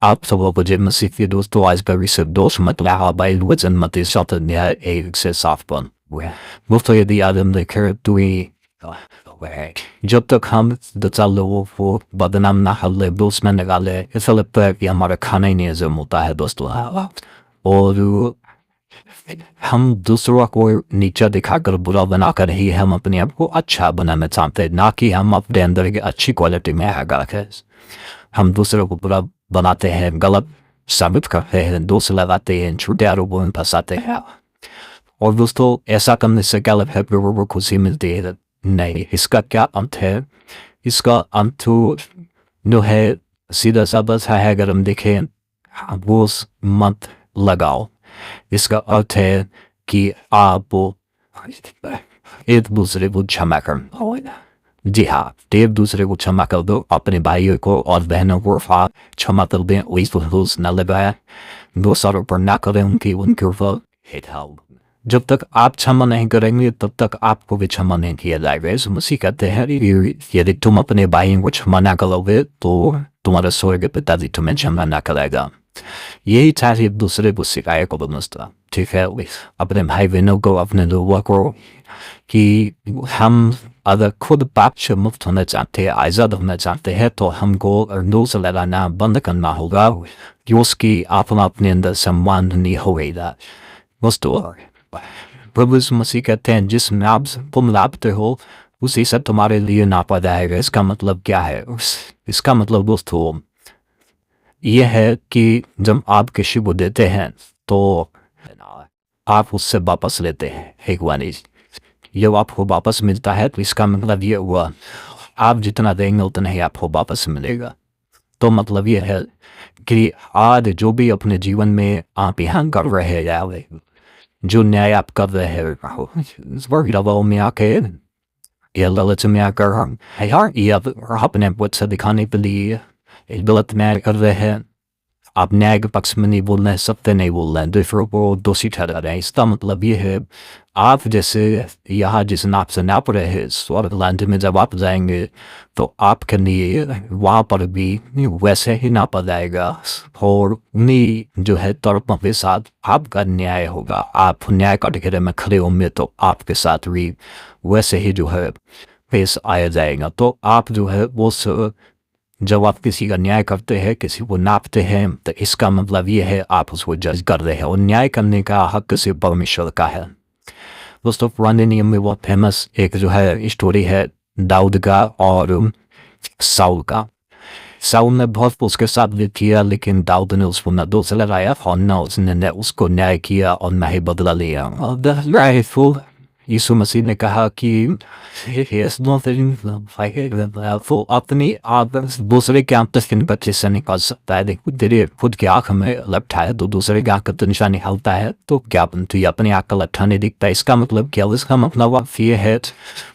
आप सबको मुझे मसीह दोस्तों आज का विषय दोस्त मतलब by within मत शब्द ने एक से साफ बन दोस्तों यदि आदम लेकर दुई जब तक हम दचा लोगों को बदनाम ना हल्ले दोस्त में निकाले ऐसा लगता है कि हमारा खाना ही नहीं जमता है दोस्तों और हम दूसरों को नीचा दिखाकर बुरा बनाकर ही हम अपने आप को अच्छा बनाना चाहते हैं ना कि हम अपने अंदर की अच्छी क्वालिटी में है हम दूसरों को बुरा बनाते हैं गलत साबित करते हैं दोस्त लगाते हैं छोटे आरोपों में फंसाते हैं और दोस्तों ऐसा करने से क्या लगता है वो खुशी मिलती है नहीं इसका क्या अंत है इसका अंत तो न है सीधा सा बस है अगर हम देखें वो मत लगाओ इसका अर्थ है कि आप एक दूसरे को क्षमा कर जी हाँ एक दूसरे को क्षमा कर दो अपने भाइयों को और बहनों को क्षमा कर दें वही न लगाया दूसरों पर ना करें उनके ऊपर जब तक आप क्षमा नहीं करेंगे तब तक आपको भी क्षमा नहीं किया जाएगा इस मसीह कहते हैं यदि तुम अपने भाइयों को क्षमा ना करोगे तो तुम्हारा स्वर्ग पिताजी तुम्हें क्षमा ना करेगा यही चाहिए दूसरे को सिखाए को बनता ठीक है अपने भाई बहनों को अपने लोगों को कि हम अगर खुद पाप से मुक्त होना चाहते हैं आज़ाद होना चाहते हैं तो हमको दोस्त लगाना बंद करना होगा कि उसकी अपने अंदर सम्मान नहीं होगा दोस्तों प्रभु यीशु मसीह कहते हैं जिसमें आप तुम लाभते हो उसी से तुम्हारे लिए नापा जाएगा इसका मतलब क्या है इसका मतलब दोस्तों यह है कि जब आप किसी को देते हैं तो आप उससे वापस लेते हैं एक वाणी जब आपको वापस मिलता है तो इसका मतलब ये हुआ आप जितना देंगे उतना ही आपको वापस मिलेगा तो मतलब ये है कि आज जो भी अपने जीवन में आप यहाँ कर रहे हैं जो न्याय आप कर रहे हैं में आके ये ललच में आकर ये अपने पद से दिखाने के लिए गलत न्याय कर रहे हैं आप न्याय के पक्ष में नहीं बोल रहे सत्य नहीं बोल रहे हैं दूसरों को दोषी ठहरा रहे हैं इसका मतलब ये है आप जैसे यहाँ जिस नाप से नाप रहे हैं स्वर्ग लैंड में जब आप जाएंगे तो आपके लिए वहाँ पर भी वैसे ही नापा जाएगा और उन्हीं जो है तर्कों के साथ आपका न्याय होगा आप न्याय कटघरे में खड़े होंगे तो आपके साथ भी वैसे ही जो है पेश आया जाएगा तो आप जो है वो जब आप किसी का न्याय करते हैं किसी को नापते हैं तो इसका मतलब ये है आप उसको जज कर रहे हैं और न्याय करने का हक सिर्फ परमेश्वर का है दोस्तों पुराने नियम में बहुत फेमस एक जो है स्टोरी है दाऊद का और साउल का साउल ने बहुत उसके साथ भी किया लेकिन दाऊद ने उसको न दोष लगाया और न उसने उसको न्याय किया और न ही बदला लिया यीशु मसीह ने कहा कि अपनी आप दूसरे के आंख तक बच्चे से निकाल सकता है देखो तेरे खुद की आंख में लपटा है तो दूसरे की आंख का निशान निकालता है तो क्या तू अपनी आंख का लपटा नहीं दिखता इसका मतलब क्या इसका मतलब ये है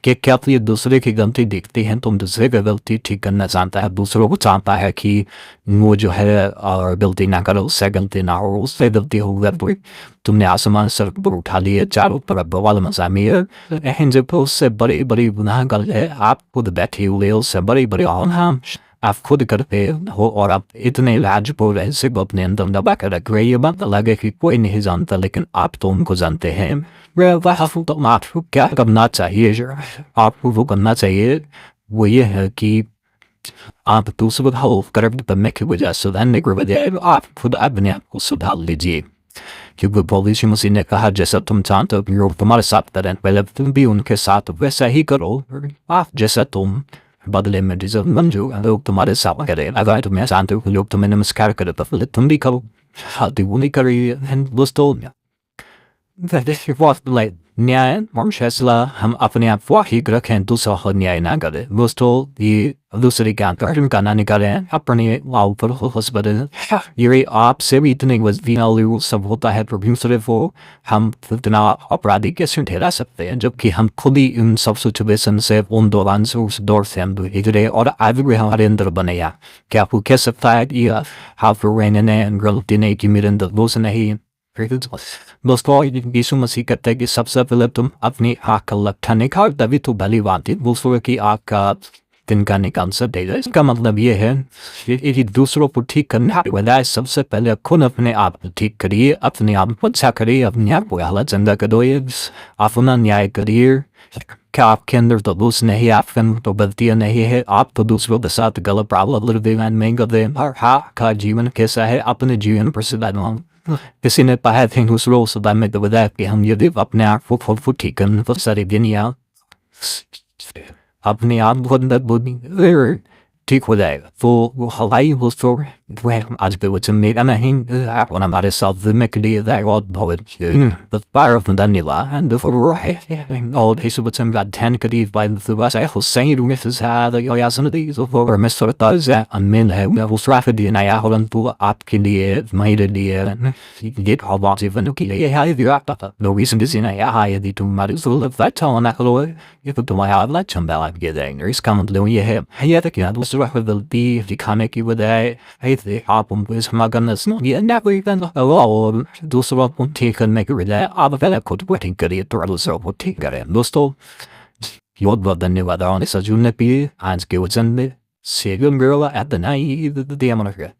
कि क्या तू ये दूसरे की गलती दिखती है तुम दूसरे की गलती ठीक करना चाहता है दूसरों को चाहता है कि वो जो है और गलती ना करो उससे गलती ना हो उससे गलती होगा तो तुमने आसमान सर पर उठा लिए चारों तरफ बवाल मचामी है जब उससे बड़ी बड़ी गुनाह गल है आप खुद बैठे हुए उससे बड़ी बड़ी हम आप खुद करते हो और आप इतने लाजपूर है सिर्फ अपने अंदर दबा कर रख रहे ये बात लगे कि कोई नहीं जानता लेकिन आप तो उनको जानते हैं तो आपको क्या करना चाहिए आपको वो करना चाहिए वो ये है कि आप दूसरों को कर्म करने की वजह सुधारने की वजह आप खुद अपने आप को सुधार लीजिए क्योंकि प्रभु यीशु मसीह ने कहा जैसा तुम चाहते हो लोग तुम्हारे साथ करें पहले तुम भी उनके साथ वैसा ही करो आप जैसा तुम बदले में डिजर्व मंजू लोग तुम्हारे साथ करें अगर तुम्हें जानते हो लोग तुम्हें नमस्कार करें तो पहले तुम भी करो हाथी वो नहीं करिए दोस्तों न्याय और फैसला हम अपने आप को ही रखें दूसरा को न्याय ना करें दोस्तों ये दूसरे का का ना निकालें अपने लाभ पर ये आपसे भी इतने वजन सब होता है तो दूसरे को हम इतना अपराधी कैसे ठहरा सकते हैं जबकि हम खुद ही उन सब सिचुएशन से उन दौरान से उस दौर से हम गुजरे और आज भी हमारे अंदर बनेगा क्या आपको कह सकता है कि आप रहने गलती नहीं कि मेरे अंदर दोष नहीं दोस्तों यीशु मसीह कहते हैं कि सबसे पहले तुम अपनी आँख का लपटा निकाल तभी तो भली बात है दूसरों की आँख का तिनका निकाल सकते हैं। इसका मतलब ये है कि दूसरों को ठीक करना है सबसे पहले खुद अपने आप को ठीक करिए, अपने आप को अच्छा करिए, अपने आप को हालत जिंदा करिए, अपना न्याय करिए। क्या आपके अंदर तो दोस्त नहीं, आपके अंदर तो गलतियाँ नहीं है, आप तो दूसरों के साथ गलत प्रभाव में गए। और हाँ का जीवन कैसा है, अपने जीवन पर सुधार। किसी ने कहा था दूसरों से में तो बताया कि हम यदि अपने आप को खुद को ठीक करने तो सारी दुनिया अपने आप को अंदर बुद्धि ठीक हो जाएगा। तो वो हवाई दोस्तों आज के वचन मेरा नहीं और हमारे साथ में के लिए और बहुत धन्यवाद और इस वचन का ध्यान करीब Hussein Mrs. Yasanadi और मैं सोचता है अमीन है मैं उस रात दिन आया और तो आपके लिए मेरे लिए ये हवा जीवन के लिए है दिया no reason to आया है यदि तुम्हारे सोल फ़ैटल ना करो ये तो तुम्हारा अगला चंबल आप ये देंगे इसका मतलब ये है कि आप उस रात भी दिखाने की बजाय ऐसे आप उनको समागम ये ना कोई और दूसरों को ठीक करने की बजाय आप पहले खुद को ठीक करिए तो दूसरों को ठीक करें। दोस्तों बहुत बहुत धन्यवाद और इस जुड़ने के लिए आज के वचन में सेगम बिरला एट द नाई द